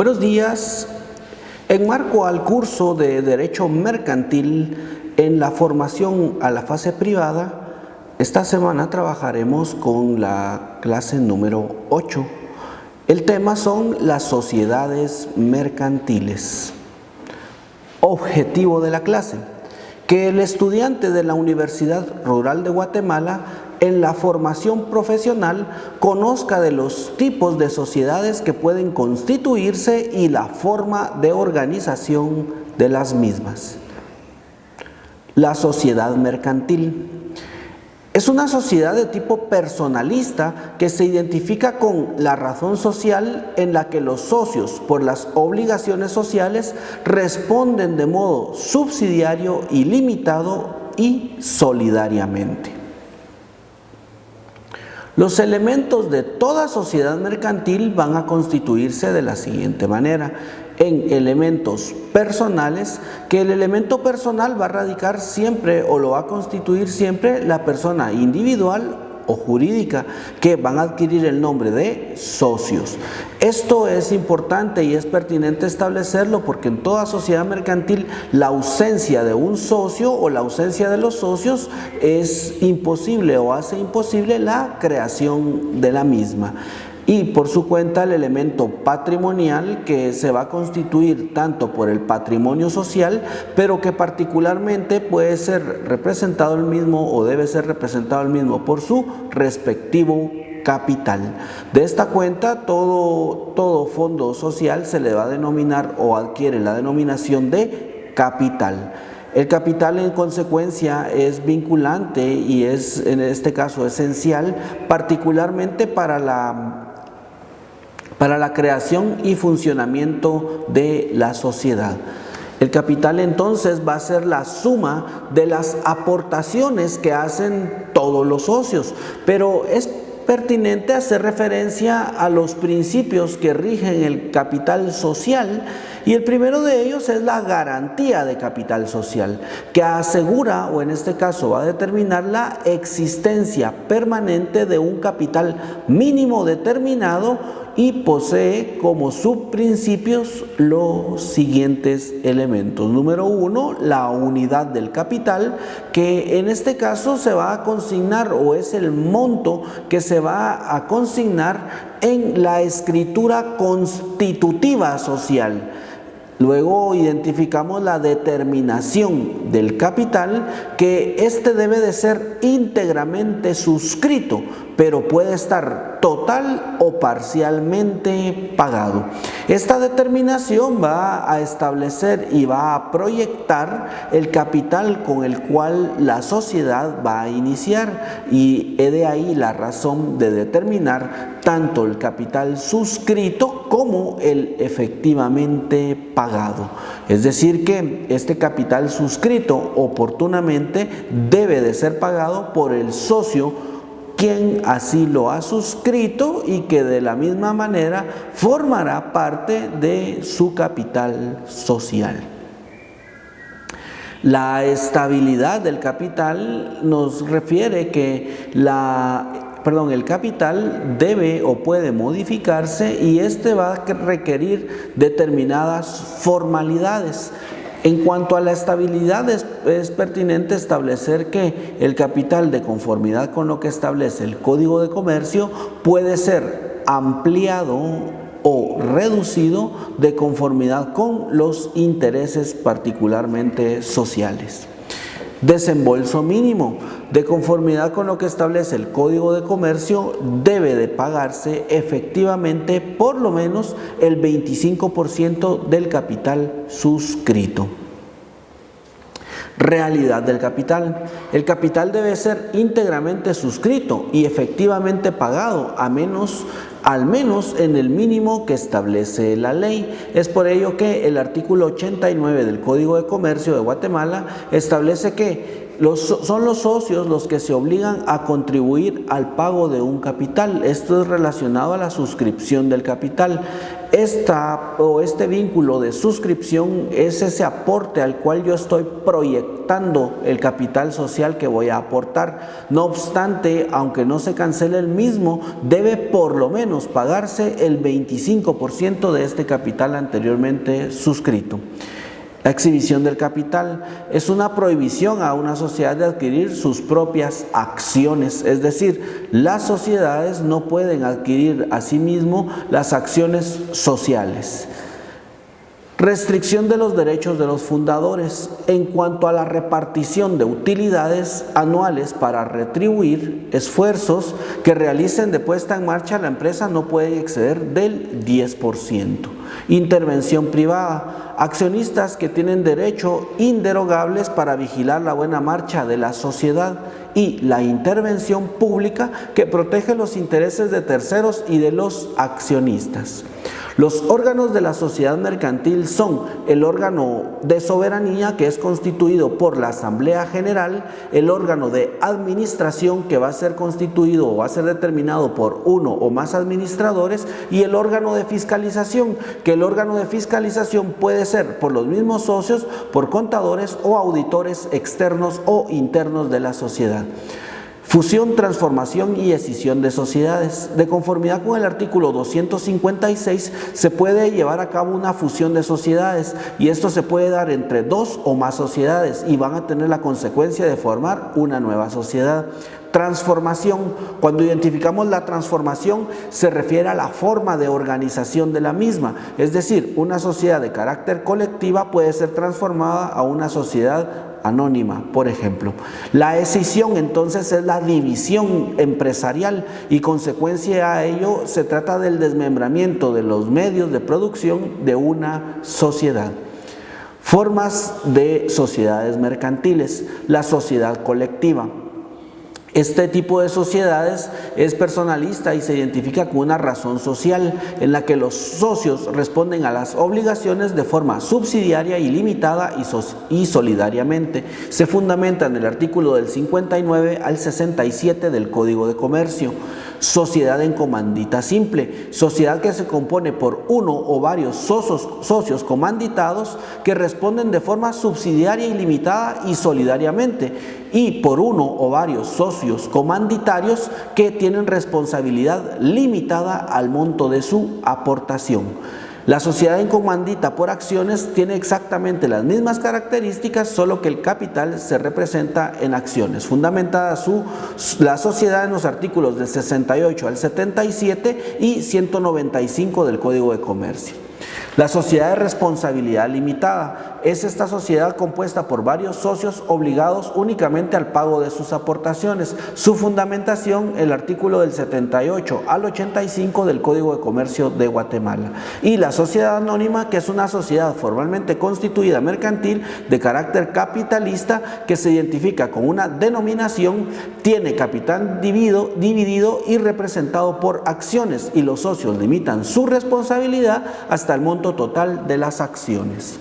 Buenos días. En marco al curso de Derecho Mercantil en la formación a la fase privada, esta semana trabajaremos con la clase número 8. El tema son las sociedades mercantiles. Objetivo de la clase: que el estudiante de la Universidad Rural de Guatemala en la formación profesional conozca de los tipos de sociedades que pueden constituirse y la forma de organización de las mismas. La sociedad mercantil es una sociedad de tipo personalista que se identifica con la razón social en la que los socios, por las obligaciones sociales, responden de modo subsidiario y limitado y solidariamente. Los elementos de toda sociedad mercantil van a constituirse de la siguiente manera: en elementos personales, que el elemento personal va a radicar siempre o lo va a constituir siempre la persona individual o jurídica, que van a adquirir el nombre de socios. Esto es importante y es pertinente establecerlo porque en toda sociedad mercantil la ausencia de un socio o la ausencia de los socios es imposible o hace imposible la creación de la misma. Y por su cuenta el elemento patrimonial, que se va a constituir tanto por el patrimonio social, pero que particularmente puede ser representado el mismo o debe ser representado el mismo por su respectivo capital. De esta cuenta todo fondo social se le va a denominar o adquiere la denominación de capital. El capital en consecuencia es vinculante y es en este caso esencial particularmente para la creación y funcionamiento de la sociedad. El capital entonces va a ser la suma de las aportaciones que hacen todos los socios, pero es pertinente hacer referencia a los principios que rigen el capital social, y el primero de ellos es la garantía de capital social, que asegura, o en este caso va a determinar la existencia permanente de un capital mínimo determinado y posee como subprincipios los siguientes elementos. Número 1, la unidad del capital, que en este caso se va a consignar o es el monto que se va a consignar en la escritura constitutiva social. Luego identificamos la determinación del capital, que este debe de ser íntegramente suscrito, pero puede estar total o parcialmente pagado. Esta determinación va a establecer y va a proyectar el capital con el cual la sociedad va a iniciar, y he de ahí la razón de determinar tanto el capital suscrito como el efectivamente pagado. Es decir que este capital suscrito oportunamente debe de ser pagado por el socio quien así lo ha suscrito y que de la misma manera formará parte de su capital social. La estabilidad del capital nos refiere que el capital debe o puede modificarse y este va a requerir determinadas formalidades. En cuanto a la estabilidad, es pertinente establecer que el capital, de conformidad con lo que establece el Código de Comercio, puede ser ampliado o reducido de conformidad con los intereses particularmente sociales. Desembolso mínimo: de conformidad con lo que establece el Código de Comercio, debe de pagarse efectivamente por lo menos el 25% del capital suscrito. Realidad del capital: el capital debe ser íntegramente suscrito y efectivamente pagado, al menos en el mínimo que establece la ley. Es por ello que el artículo 89 del Código de Comercio de Guatemala establece que son los socios los que se obligan a contribuir al pago de un capital. Esto es relacionado a la suscripción del capital. Este vínculo de suscripción es ese aporte al cual yo estoy proyectando el capital social que voy a aportar. No obstante, aunque no se cancele el mismo, debe por lo menos pagarse el 25% de este capital anteriormente suscrito. La exhibición del capital es una prohibición a una sociedad de adquirir sus propias acciones, es decir, las sociedades no pueden adquirir a sí mismo las acciones sociales. Restricción de los derechos de los fundadores en cuanto a la repartición de utilidades anuales para retribuir esfuerzos que realicen de puesta en marcha la empresa no pueden exceder del 10%. Intervención privada. Accionistas que tienen derecho inderogables para vigilar la buena marcha de la sociedad, y la intervención pública que protege los intereses de terceros y de los accionistas. Los órganos de la sociedad mercantil son el órgano de soberanía, que es constituido por la Asamblea General, el órgano de administración, que va a ser constituido o va a ser determinado por uno o más administradores, y el órgano de fiscalización, que el órgano de fiscalización puede ser por los mismos socios, por contadores o auditores externos o internos de la sociedad. Fusión, transformación y escisión de sociedades. De conformidad con el artículo 256, se puede llevar a cabo una fusión de sociedades, y esto se puede dar entre dos o más sociedades y van a tener la consecuencia de formar una nueva sociedad. Transformación. Cuando identificamos la transformación, se refiere a la forma de organización de la misma, es decir, una sociedad de carácter colectiva puede ser transformada a una sociedad anónima, por ejemplo. La escisión, entonces, es la división empresarial, y consecuencia a ello se trata del desmembramiento de los medios de producción de una sociedad. Formas de sociedades mercantiles. La sociedad colectiva. Este tipo de sociedades es personalista y se identifica con una razón social en la que los socios responden a las obligaciones de forma subsidiaria, ilimitada y solidariamente. Se fundamenta en el artículo del 59 al 67 del Código de Comercio. Sociedad en comandita simple, sociedad que se compone por uno o varios socios comanditados que responden de forma subsidiaria, ilimitada y solidariamente, y por uno o varios socios comanditarios que tienen responsabilidad limitada al monto de su aportación. La sociedad en comandita por acciones tiene exactamente las mismas características, solo que el capital se representa en acciones. Fundamentada la sociedad en los artículos del 68 al 77 y 195 del Código de Comercio. La sociedad de responsabilidad limitada es esta sociedad compuesta por varios socios obligados únicamente al pago de sus aportaciones. Su fundamentación, el artículo del 78 al 85 del Código de Comercio de Guatemala. Y la sociedad anónima, que es una sociedad formalmente constituida mercantil de carácter capitalista que se identifica con una denominación, tiene capital dividido y representado por acciones, y los socios limitan su responsabilidad hasta el monto total de las acciones.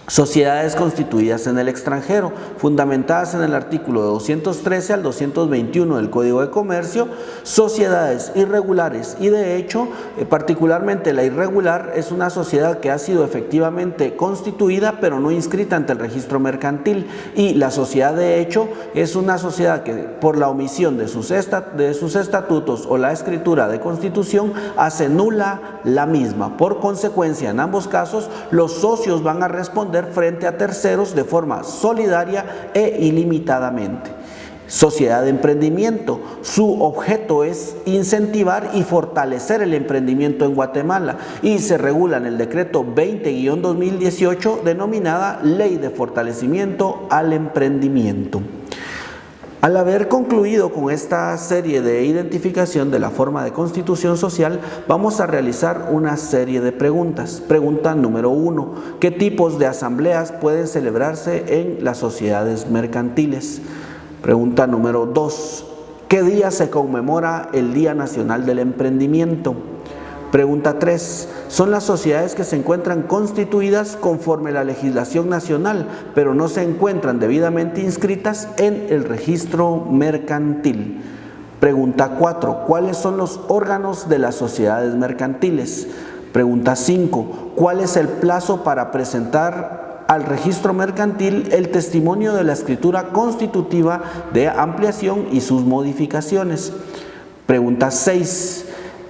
Sociedades constituidas en el extranjero, fundamentadas en el artículo 213 al 221 del Código de Comercio. Sociedades irregulares, y de hecho, particularmente la irregular es una sociedad que ha sido efectivamente constituida pero no inscrita ante el registro mercantil, y la sociedad de hecho es una sociedad que por la omisión de sus estatutos o la escritura de constitución hace nula la misma. Por consecuencia, en ambos casos, los socios van a responder frente a terceros de forma solidaria e ilimitadamente. Sociedad de emprendimiento. Su objeto es incentivar y fortalecer el emprendimiento en Guatemala, y se regula en el decreto 20-2018 denominada Ley de Fortalecimiento al Emprendimiento. Al haber concluido con esta serie de identificación de la forma de constitución social, vamos a realizar una serie de preguntas. Pregunta número 1. ¿Qué tipos de asambleas pueden celebrarse en las sociedades mercantiles? Pregunta número 2. ¿Qué día se conmemora el Día Nacional del Emprendimiento? Pregunta 3. Son las sociedades que se encuentran constituidas conforme a la legislación nacional, pero no se encuentran debidamente inscritas en el registro mercantil. Pregunta 4. ¿Cuáles son los órganos de las sociedades mercantiles? Pregunta 5. ¿Cuál es el plazo para presentar al registro mercantil el testimonio de la escritura constitutiva de ampliación y sus modificaciones? Pregunta 6.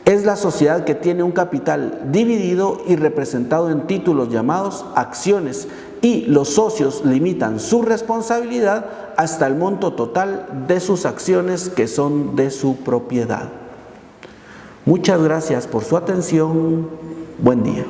Es la sociedad que tiene un capital dividido y representado en títulos llamados acciones y los socios limitan su responsabilidad hasta el monto total de sus acciones que son de su propiedad. Muchas gracias por su atención. Buen día.